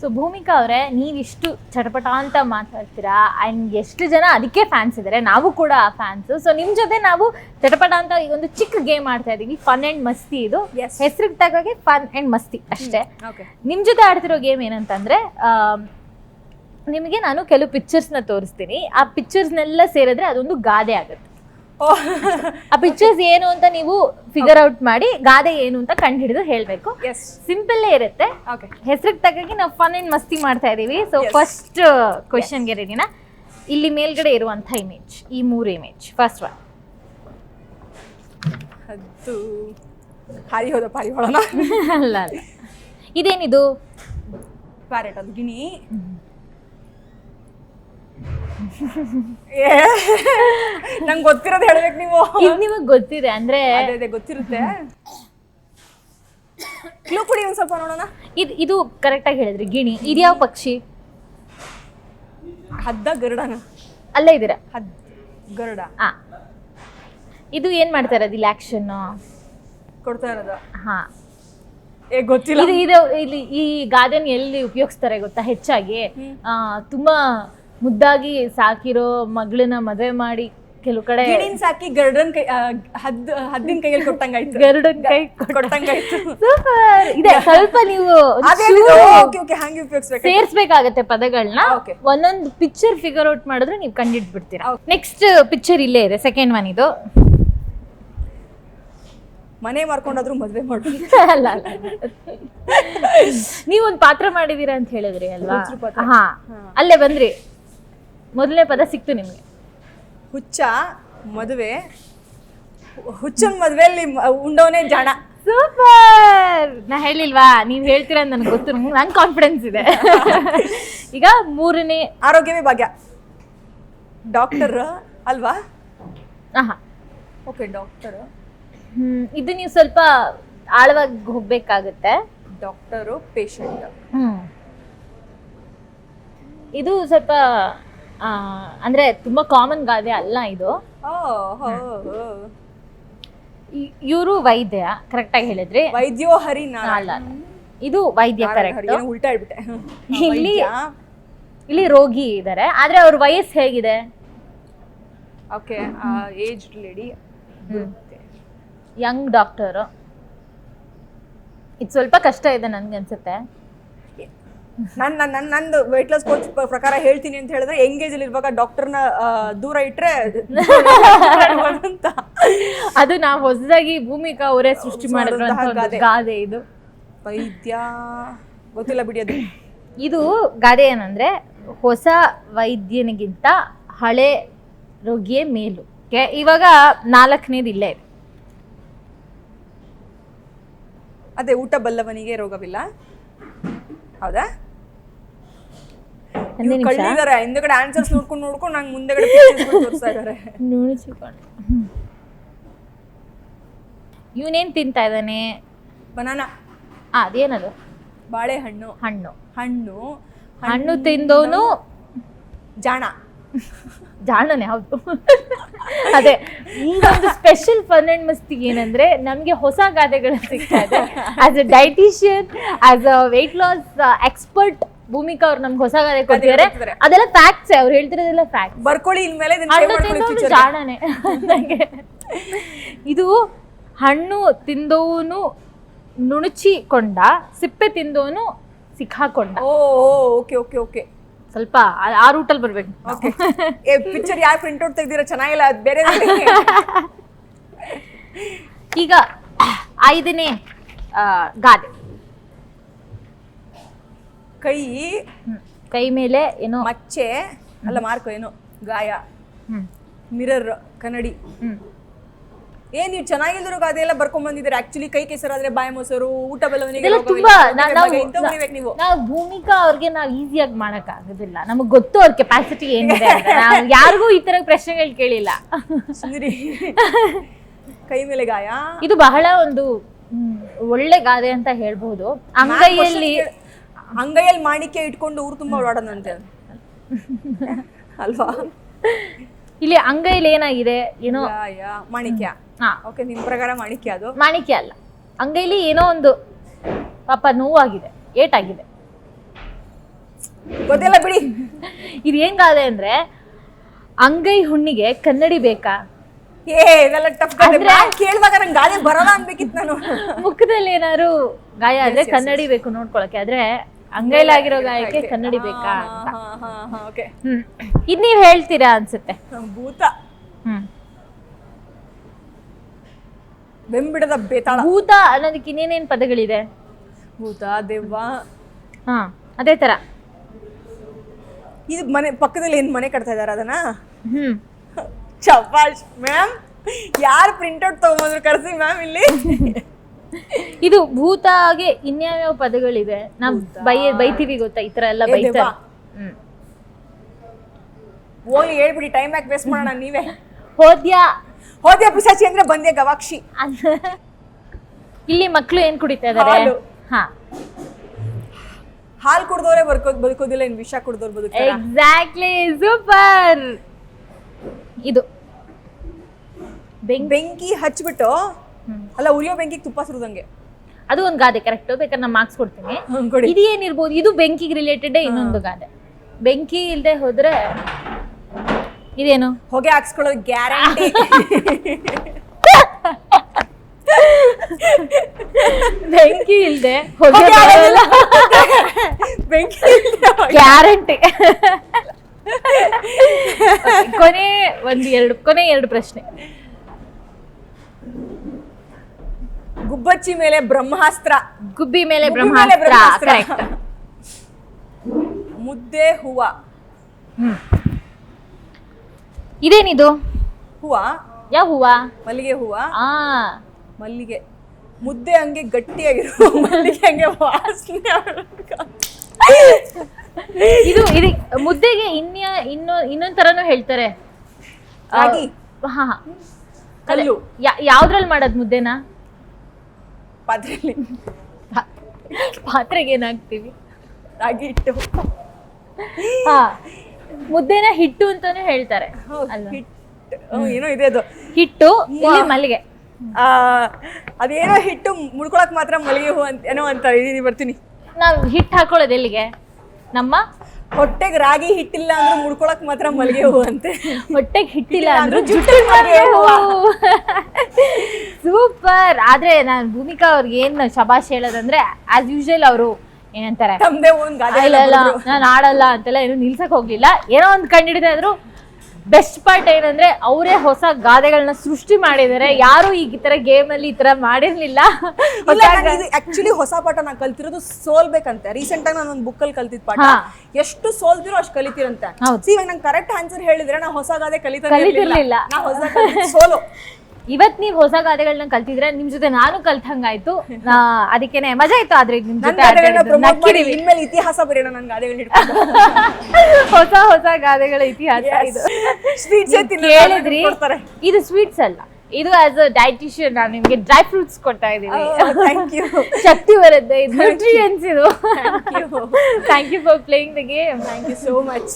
So Bhoomika ಅವರೇ, ನೀವಿಷ್ಟು ಚಟಪಟ ಅಂತ ಮಾತಾಡ್ತೀರಾ ಆ್ಯಂಡ್ ಎಷ್ಟು ಜನ ಅದಕ್ಕೆ ಫ್ಯಾನ್ಸ್ ಇದ್ದಾರೆ, ನಾವು ಕೂಡ ಫ್ಯಾನ್ಸು. ಸೊ ನಿಮ್ಮ ಜೊತೆ ನಾವು ಚಟಪಟ ಅಂತ ಈ ಒಂದು ಚಿಕ್ಕ ಗೇಮ್ ಆಡ್ತಾ ಇದ್ದೀವಿ, ಫನ್ ಆ್ಯಂಡ್ ಮಸ್ತಿ. ಇದು ಹೆಸರಿಗೆ ತಗಾಗೆ ಫನ್ ಆ್ಯಂಡ್ ಮಸ್ತಿ ಅಷ್ಟೇ. ನಿಮ್ಮ ಜೊತೆ ಆಡ್ತಿರೋ ಗೇಮ್ ಏನಂತಂದರೆ, ನಿಮಗೆ ನಾನು ಕೆಲವು ಪಿಕ್ಚರ್ಸ್ನ ತೋರಿಸ್ತೀನಿ. ಆ ಪಿಕ್ಚರ್ಸ್ನೆಲ್ಲ ಸೇರಿದ್ರೆ ಅದೊಂದು ಗಾದೆ ಆಗುತ್ತೆ. ಆ ಪಿಕ್ಚರ್ಸ್ ಏನು ಅಂತ ನೀವು ಫಿಗರ್ ಔಟ್ ಮಾಡಿ ಗಾದೆ ಏನು ಅಂತ ಕಂಡು ಹಿಡಿದು ಹೇಳಬೇಕು. ಸಿಂಪಲ್ಲೇ ಇರುತ್ತೆ. ಹೆಸರಿಗೆ ತಗ್ಗಾಗಿ ನಾವು ಫನ್ ಅಂಡ್ ಮಸ್ತಿ ಮಾಡ್ತಾ ಇದೀವಿ. ಸೊ ಫಸ್ಟ್ ಕ್ವೆಶನ್ಗೆ ರೆಡಿನಾ? ಇಲ್ಲಿ ಮೇಲ್ಗಡೆ ಇರುವಂಥ ಇಮೇಜ್, ಈ 3 ಇಮೇಜ್. ಫಸ್ಟ್ ಒನ್ ಅಲ್ಲ ಅಲ್ಲ, ಇದೇನಿದು? ಪ್ಯಾರೆಟ್. ಅದು ಗಿಣಿ. ನಂಗೆ ಗೊತ್ತಿರೋದು ಹೇಳ್ಬೇಕು ನೀವು. ಇದು ನಿಮಗೆ ಗೊತ್ತಿದೆ ಅಂದ್ರೆ? ಅದೇ ಗೊತ್ತಿರುತ್ತೆ. ಕ್ಲೂ ಕೊಡಿ ಒಂದು ಸ್ವಲ್ಪ ನೋಡೋಣ. ಇದು ಕರೆಕ್ಟಾಗಿ ಹೇಳಿದ್ರಿ, ಗಿಣಿ. ಇದ್ಯಾವ ಪಕ್ಷಿ? ಹದ್ದ ಗರುಡನ? ಅಲ್ಲೇ ಇದ್ದೀರಾ, ಗರುಡ. ಇದು ಏನ್ ಮಾಡ್ತಾ ಇರೋದು ಇಲ್ಲಿ? ಆಕ್ಷನ್ ಕೊಡ್ತಾ ಇರೋದು? ಹಾ, ಗೊತ್ತಿಲ್ಲ. ಇಲ್ಲಿ ಈ ಗಾದೆನ ಎಲ್ಲಿ ಉಪಯೋಗಿಸ್ತಾರೆ ಗೊತ್ತಾ? ಹೆಚ್ಚಾಗಿ ತುಂಬಾ ಮುದ್ದಾಗಿ ಸಾಕಿರೋ ಮಗಳನ್ನ ಮದುವೆ ಮಾಡಿ ಕೆಲವು ಕಡೆ ಗಿಣಿನ್ ಸಾಕಿ ಗರುಡನ್ ಕೈ, ಹದ್ದಿನ ಕೈಯಲ್ಲಿ ಕೊಟ್ಟಂಗಾಯ್ತು. ಗರುಡನ್ ಕೈ ಕೊಟ್ಟಂಗಾಯ್ತು. ಸೂಪರ್ ಇದೆ. ಸ್ವಲ್ಪ ನೀವು ಸೇರ್ಸ್ಬೇಕಾಗತ್ತೆ ಪದಗಳನ್ನ. ಒಂದೊಂದು ಪಿಕ್ಚರ್ ಫಿಗರ್ ಔಟ್ ಮಾಡಿದ್ರೆ ನೀವು ಕಂಡಿಡ್ಬಿಡ್ತೀರಾ. ನೆಕ್ಸ್ಟ್ ಪಿಕ್ಚರ್ ಇಲ್ಲೇ ಇದೆ, ಸೆಕೆಂಡ್ ಒನ್. ಇದು ಮನೆ ಮಾರ್ಕೊಂಡಾದ್ರೂ ಮದ್ವೆ ಮಾಡಿ. ಅಲ್ಲ ಅಲ್ಲ, ನೀವೊಂದು ಪಾತ್ರ ಮಾಡಿದೀರಾ ಅಂತ ಹೇಳಿದ್ರಿ ಅಲ್ವಾ? ಹಾ, ಅಲ್ಲೇ ಬಂದ್ರಿ. ಮೊದಲನೇ ಪದ ಸಿಕ್ತು ನಿಮ್ಗೆ. ಹುಚ್ಚ ಮದುವೆ. ಹುಚ್ಚನ್ ಮದ್ವೆಯಲ್ಲಿ ಉಂಡವನೇ ಜಾಣ. ಸೂಪರ್. ನಾ ಹೇಳಿಲ್ವಾ ನೀವ್ ಹೇಳ್ತೀರಾ ಅಂತ ನನಗೆ ಗೊತ್ತು, ನಂಗೆ ಕಾನ್ಫಿಡೆನ್ಸ್ ಇದೆ. ಈಗ 3ನೇ, ಆರೋಗ್ಯವೇ ಭಾಗ್ಯ. ಡಾಕ್ಟರ್ ಅಲ್ವಾ? Okay, doctor. ಇದು ನೀವು ಸ್ವಲ್ಪ ಆಳವಾಗಿ ಹೋಗ್ಬೇಕಾಗತ್ತೆ. Doctor, patient. ಇದು ಸ್ವಲ್ಪ ಅಂದ್ರೆ ತುಂಬಾ ಕಾಮನ್ ಗಾದೆ ಅಲ್ಲ ಇದು. ಇವರು ವೈದ್ಯ, ಕರೆಕ್ಟ್ ಆಗಿ ಹೇಳಿದ್ರಿ. ವೈದ್ಯೋ ಹರಿ. ಅಲ್ಲ, ಇದು ವೈದ್ಯ ಕರೆಕ್ಟ್. ಉಲ್ಟಾ ಹೇಳ್ಬಿಟ್ಟೆ. ಇಲ್ಲಿ ರೋಗಿ ಇದ್ದಾರೆ, ಆದ್ರೆ ಅವ್ರ ವಯಸ್ಸು ಹೇಗಿದೆ? Okay, aged lady. Young doctor. ಇದು ಸ್ವಲ್ಪ ಕಷ್ಟ ಇದೆ ನನ್ಗೆ ಅನ್ಸುತ್ತೆ. ನಂದು ವೆಯ್ಟ್ ಲಾಸ್ ಕೋಚ್ ಪ್ರಕಾರ ಹೇಳ್ತೀನಿ ಅಂತ ಹೇಳಿದ್ರೆ, ಎಂಗೇಜ್ ಅಲ್ಲಿ ಇರುವಾಗ ಡಾಕ್ಟರ್ನ ದೂರ ಇಟ್ರೆ ಅಂತ. ಅದು ನಾವು ಹೊಸದಾಗಿ ಭೂಮಿಕಾ ಅವರೇ ಸೃಷ್ಟಿ ಮಾಡಿರುವಂತಹ ಗಾದೆ ಇದು. ವೈದ್ಯ ಗೊತ್ತಿಲ್ಲ ಬಿಡಿ. ಅದು ಇದು ಗಾದೆ ಏನಂದ್ರೆ, ಹೊಸ ವೈದ್ಯನಿಗಿಂತ ಹಳೆ ರೋಗಿಯೇ ಮೇಲು. ಇವಾಗ 4ನೇದು ಇಲ್ಲೇ ಇದೆ. ಅದೇ, ಊಟ ಬಲ್ಲವನಿಗೆ ರೋಗವಿಲ್ಲ. ಹೌದಾ? ಕಳ್ಳಿದಾರೆ ಹಿಂದೆಗಡೆ ಆನ್ಸರ್ಸ್ ನೋಡ್ಕೊಂಡು ನಂಗೆ ಮುಂದೆಗಡೆ ತೋರಿಸ್ತಾ ಇದಾರೆ. ಇವನೇನ್ ತಿಂತಾ ಇದ್ದಾನೆ? ಬನಾನಾ. ಅದೇನದು? ಬಾಳೆಹಣ್ಣು. ಹಣ್ಣು. ಹಣ್ಣು ಹಣ್ಣು ತಿಂದವನು ಜಾಣ. ಜಾಣನೆ, ಹೌದು. ಅದೇ, ಈಗ ಒಂದು ಸ್ಪೆಷಲ್ ಫನ್ ಅಂಡ್ ಮಸ್ತಿ ಏನಂದ್ರೆ, ನಮ್ಗೆ ಹೊಸ ಗಾದೆಗಳು ಸಿಗ್ತಾ ಇದೆ. As a dietitian, as a weight loss expert, Bhoomika ಅವ್ರು ನಮ್ಗೆ ಹೊಸ ಗಾದೆ ಕೊಡ್ತಿದ್ದಾರೆ. ಅದೆಲ್ಲ ಫ್ಯಾಕ್ಟ್ಸ್, ಅವ್ರು ಹೇಳ್ತಿರೋದೆಲ್ಲ ಫ್ಯಾಕ್ಟ್. ಬರ್ಕೊಳ್ಳಿ ಇನ್ಮೇಲೆ. ಜಾಣನೆ. ಇದು ಹಣ್ಣು ತಿಂದವನು ನುಣುಚಿಕೊಂಡ, ಸಿಪ್ಪೆ ತಿಂದವನು ಸಿಕ್ಕಾಕೊಂಡ. Okay okay okay. ಸ್ವಲ್ಪ ಆ ರೂಟಲ್ಲಿ ಬರ್ಬೇಕು. ಪಿಕ್ಚರ್ ಯಾರು ಪ್ರಿಂಟ್ ಔಟ್ ತೆಗ್ದಿರೋ ಚೆನ್ನಾಗಿಲ್ಲ, ಅದು ಬೇರೆ. ಈಗ 5ನೇ ಗಾದೆ. ಕೈ ಮೇಲೆ ಏನೋ ಮಚ್ಚೆ ಅಲ್ಲ, ಮಾರ್ಕ್ ಏನೋ ಗಾಯ. ಮಿರರ್, ಕನ್ನಡಿ. ಏನ್ ನೀವು ಚೆನ್ನಾಗಿಲ್ದಿರೋ ಗಾದೆ ಎಲ್ಲ ಬರ್ಕೊಂಡ್ ಬಂದಿದ್ದೀರಾ. ಆಕ್ಚುಲಿ ಕೈ ಕೆಸರಾದ್ರೆ ಬಾಯಿ ಮೊಸರು, ಊಟ ಬಲ್ಲವನಿಗೆ ತುಂಬಾ. ನಾವು ಭೂಮಿಕಾ ಅವ್ರಿಗೆ ನಾವು ಈಸಿಯಾಗಿ ಮಾಡಕ್ ಆಗೋದಿಲ್ಲ. ನಮಗ್ ಗೊತ್ತು ಅವ್ರ ಕೆಪಾಸಿಟಿ ಏನಿದೆ. ನಾವು ಯಾರಿಗೂ ಈ ತರ ಪ್ರಶ್ನೆಗಳು ಕೇಳಿಲ್ಲ. ಕೈ ಮೇಲೆ ಗಾಯ. ಇದು ಬಹಳ ಒಂದು ಒಳ್ಳೆ ಗಾದೆ ಅಂತ ಹೇಳ್ಬಹುದು. ಅಂಗೈಯಲ್ಲಿ ಮಾಣಿಕ್ಯ ಇಟ್ಕೊಂಡು ಊರು ತುಂಬಾ ಓಡಾಡೋದಂತೆ ಅಲ್ವಾ? ಇಲ್ಲಿ ಅಂಗೈಲಿ ಏನಾಗಿದೆ? ಏನೋ ಮಾಣಿಕ್ಯ. ಓಕೆ, ನಿಮ್ ಪ್ರಕಾರ ಮಾಣಿಕ್ಯ? ಅದು ಮಾಣಿಕ್ಯ ಅಲ್ಲ. ಅಂಗೈಲಿ ಏನೋ ಒಂದು ಪಾಪ ನೋವಾಗಿದೆ, ಏಟಾಗಿದೆ. ಗೊತ್ತಿಲ್ಲ ಬಿಡಿ. ಇದೇನ್ ಗಾದೆ ಅಂದ್ರೆ ಅಂಗೈ ಹುಣ್ಣಿಗೆ ಕನ್ನಡಿ ಬೇಕಾ, ಇದೆಲ್ಲ ಟಫ್ ಕೇಳುವಾಗ ನಂಗೆ ಗಾದೆ ಬರಲ್ಲ ಅನ್ಬೇಕಿತ್ತು ನಾನು. ಮುಖದಲ್ಲಿ ಏನಾದ್ರು ಗಾಯ ಆದ್ರೆ ಕನ್ನಡಿ ಬೇಕು ನೋಡ್ಕೊಳಕ್ಕೆ, ಆದ್ರೆ ಅಂಗೈಲಾಗಿರೋ ಗಾಯಕ್ಕೆ ಕನ್ನಡಿ ಬೇಕಾ ಅಂತ. ಓಕೆ, ಇದ್ ನೀವ್ ಹೇಳ್ತೀರಾ ಅನ್ಸುತ್ತೆ. ಭೂತ, ಬೆಂಬಿಡದ ಬೇತಾಳ. ಭೂತ ಅನ್ನೋದಕ್ಕೆ ಇನ್ನೇನೇನ್ ಪದಗಳಿದೆ? ಭೂತ, ದೆವ್ವ. ಹಾ, ಅದೇ ತರ. ಇದು ಮನೆ ಪಕ್ಕದಲ್ಲಿ ಏನ್ ಮನೆ ಕಟ್ತಾ ಇದಾರ ಅದನ್ನ? ಹ್ಮ್, ಶಬಾಷ್ ಮ್ಯಾಮ್. ಯಾರು ಪ್ರಿಂಟ್ಔಟ್ ತಗೊಂಬಂದ್ರು ಕರ್ಸಿ ಮ್ಯಾಮ್ ಇಲ್ಲಿ. ಇದು ಭೂತಾಗೆ ಇನ್ಯಾವ್ಯಾವ ಪದಗಳಿವೆ? ನಾವ್ ಬೈತೀವಿ ಗೊತ್ತಾ, ಈ ತರ ಎಲ್ಲ ಬೈತಾರ. ಹೋಗ್ಲಿ ಹೇಳ್ಬಿಡಿ, ಟೈಮ್ ಯಾಕೆ ವೇಸ್ಟ್ ಮಾಡೋಣ. ನೀವೇ ಹೋದ್ಯಾ ಪಿಸಾಚಿ ಅಂದ್ರೆ ಬಂದೆ ಗವಾಕ್ಷಿ. ಇಲ್ಲಿ ಮಕ್ಳು ಏನ್ ಕುಡಿತಾ ಇದಾರೆ? ಹಾ, ಹಾಲು ಕುಡ್ದವ್ರೆ ಬದುಕೋದಿಲ್ಲ, ಇನ್ ವಿಷ ಕುಡ್ದವ್ರು ಬದುಕ್ತಾರ. Exactly, super. ಇದು ಬೆಂಕಿ ಹಚ್ಬಿಟ್ಟು, ಅಲ್ಲ ಉರಿಯೋ ಬೆಂಕಿಗೆ ತುಪ್ಪ ಸುರಿದಂಗೆ. ಅದು ಒಂದ್ ಗಾದೆ, ಕರೆಕ್ಟ್. ಬೇಕಾದ್ರೆ ನಾನು ಮಾರ್ಕ್ಸ್ ಕೊಡ್ತೀನಿ. ಇದು ಏನಿರ್ಬೋದು? ಇದು ಬೆಂಕಿಗೆ ರಿಲೇಟೆಡ್ ಇನ್ನೊಂದು ಗಾದೆ. ಬೆಂಕಿ ಇಲ್ದೆ ಹೋದ್ರೆ ಇದೇನು? ಹೊಗೆ ಹಾಕ್ಸ್ಕೊಳ್ಳೋದು ಗ್ಯಾರಂಟಿ. ಬೆಂಕಿ ಇಲ್ದೆ ಹೊಗೆ ಬೆಂಕಿ ಗ್ಯಾರಂಟಿ. ಕೊನೆ ಎರಡು ಪ್ರಶ್ನೆ. ಗುಬ್ಬಚ್ಚಿ ಮೇಲೆ ಬ್ರಹ್ಮಾಸ್ತ್ರ. ಗುಬ್ಬಿ ಮೇಲೆ ಬ್ರಹ್ಮಾಸ್ತ್ರ, ಕರೆಕ್ಟ್. ಮುದ್ದೆ ಹೂವ. ಇದೇನಿದು? ಹೂವ. ಯಾವ ಹೂವ? ಮಲ್ಲಿಗೆ ಹೂವ. ಮಲ್ಲಿಗೆ. ಮುದ್ದೆ ಹಂಗೆ ಗಟ್ಟಿಯಾಗಿರೋ, ಮಲ್ಲಿಗೆ ಹಂಗೆ ವಾಸನೆ. ಇದು ಮುದ್ದೆಗೆ ಇನ್ನೊಂದ್ ತರನು ಹೇಳ್ತಾರೆ. ಕಲ್ಲು. ಯಾವ್ದ್ರಲ್ಲಿ ಮಾಡೋದ್ ಮುದ್ದೆನ? ಪಾತ್ರೆಯಲ್ಲಿ. ಪಾತ್ರೆಗೆ ಏನಾಗ್ತೀವಿ? ರಾಗಿ ಹಿಟ್ಟು. ಮುದ್ದೆನ ಹಿಟ್ಟು ಅಂತಾನು ಹೇಳ್ತಾರೆ. ಏನೋ ಇದೆ ಅದು. ಹಿಟ್ಟು, ಇಲ್ಲಿ ಮಲ್ಲಿಗೆ. ಅದೇನೋ ಹಿಟ್ಟು ಮುಡ್ಕೊಳಕ್ ಮಾತ್ರ ಮಲ್ಲಿಗೆ ಹೂ ಅಂತ ಏನೋ ಅಂತಾರೆ. ಇದೀನಿ ಬರ್ತೀನಿ. ನಾವ್ ಹಿಟ್ಟು ಹಾಕೊಳ್ಳೋದು ಎಲ್ಲಿಗೆ? ನಮ್ಮ ಹೊಟ್ಟೆಗೆ ರಾಗಿ ಹಿಟ್ಟಿಲ್ಲ ಅಂದ್ರೆ ಮುಡ್ಕೊಳಕ್ ಮಾತ್ರ ಮಲ್ಲಿಗೆ ಹೂ ಅಂತೆ. ಹೊಟ್ಟೆಗೆ ಹಿಟ್ಟಿಲ್ಲ ಅಂದ್ರೆ ಜುಟ್ಟಿಗೆ ಮಲ್ಲಿಗೆ ಹೂ. ಸೂಪರ್. ಆದ್ರೆ ನಾನು ಭೂಮಿಕಾ ಅವ್ರಿಗೆ ಏನ್ ಶಬಾಷ್ ಹೇಳೋದಂದ್ರೆ, ಆಸ್ ಯೂಶುವಲ್ ಅವರು ಏನಂತಾರೆ, ನಾನು ಆಡಲ್ಲ ಅಂತೆಲ್ಲ ಏನು ನಿಲ್ಸಕ್ ಹೋಗ್ಲಿಲ್ಲ. ಏನೋ ಒಂದ್ ಕಂಡಿಡಿದೆ ಆದ್ರೂ ಬೆಸ್ಟ್ ಪಾರ್ಟ್ ಏನಂದ್ರೆ ಅವರೇ ಹೊಸ ಗಾದೆಗಳನ್ನ ಸೃಷ್ಟಿ ಮಾಡಿದ್ದಾರೆ. ಯಾರು ಈ ತರ ಗೇಮ್ ಅಲ್ಲಿ ಈ ತರ ಮಾಡಿರ್ಲಿಲ್ಲ. ಆಕ್ಚುಲಿ ಹೊಸ ಪಾಠ ನಾನು ಕಲ್ತಿರೋದು ಸೋಲ್ಬೇಕಂತೆ. ರೀಸೆಂಟ್ ಆಗಿ ನಾನು ಒಂದು ಬುಕ್ ಅಲ್ಲಿ ಕಲ್ತಿದ್ ಪಾಠ. ಎಷ್ಟು ಸೋಲ್ತಿರೋ ಅಷ್ಟು ಕಲಿತೀರಂತೆ. ಇವಾಗ ನಂಗೆ ಕರೆಕ್ಟ್ ಆನ್ಸರ್ ಹೇಳಿದ್ರೆ ನಾ ಹೊಸ ಗಾದೆ ಕಲಿತಿರ್ಲಿಲ್ಲ. ಸೋಲು. ಇವತ್ ನೀವ್ ಹೊಸ ಗಾದೆಗಳನ್ನ ಕಲ್ತಿದ್ರೆ ನಿಮ್ ಜೊತೆ ನಾನು ಕಲ್ತಂಗಾಯ್ತು. ಅದಕ್ಕೇನೆ ಮಜಾ ಆಯ್ತು. ಆದ್ರೆ ನಿಮ್ ಜೊತೆ ಇನ್ಮೇಲೆ ಇತಿಹಾಸ ಬರೆಯೋಣ ನನ್ ಗಾದೆಗಳು. ಹೊಸ ಗಾದೆಗಳ ಇತಿಹಾಸ. ಇದು ಹೇಳಿದ್ರಿ, ಇದು ಸ್ವೀಟ್ಸ್ ಅಲ್ಲ, ಇದು ಆಸ್ ಅ ಡೈಟಿಷಿಯನ್ ನಾನು ನಿಮ್ಗೆ ಡ್ರೈ ಫ್ರೂಟ್ಸ್ ಕೊಡ್ತಾ ಇದೀನಿ. ಶಕ್ತಿ ಬರುತ್ತೆ, ಇದು ನ್ಯೂಟ್ರಿಯನ್ಸ್. ಇದು thank you for playing the game. Thank you so much.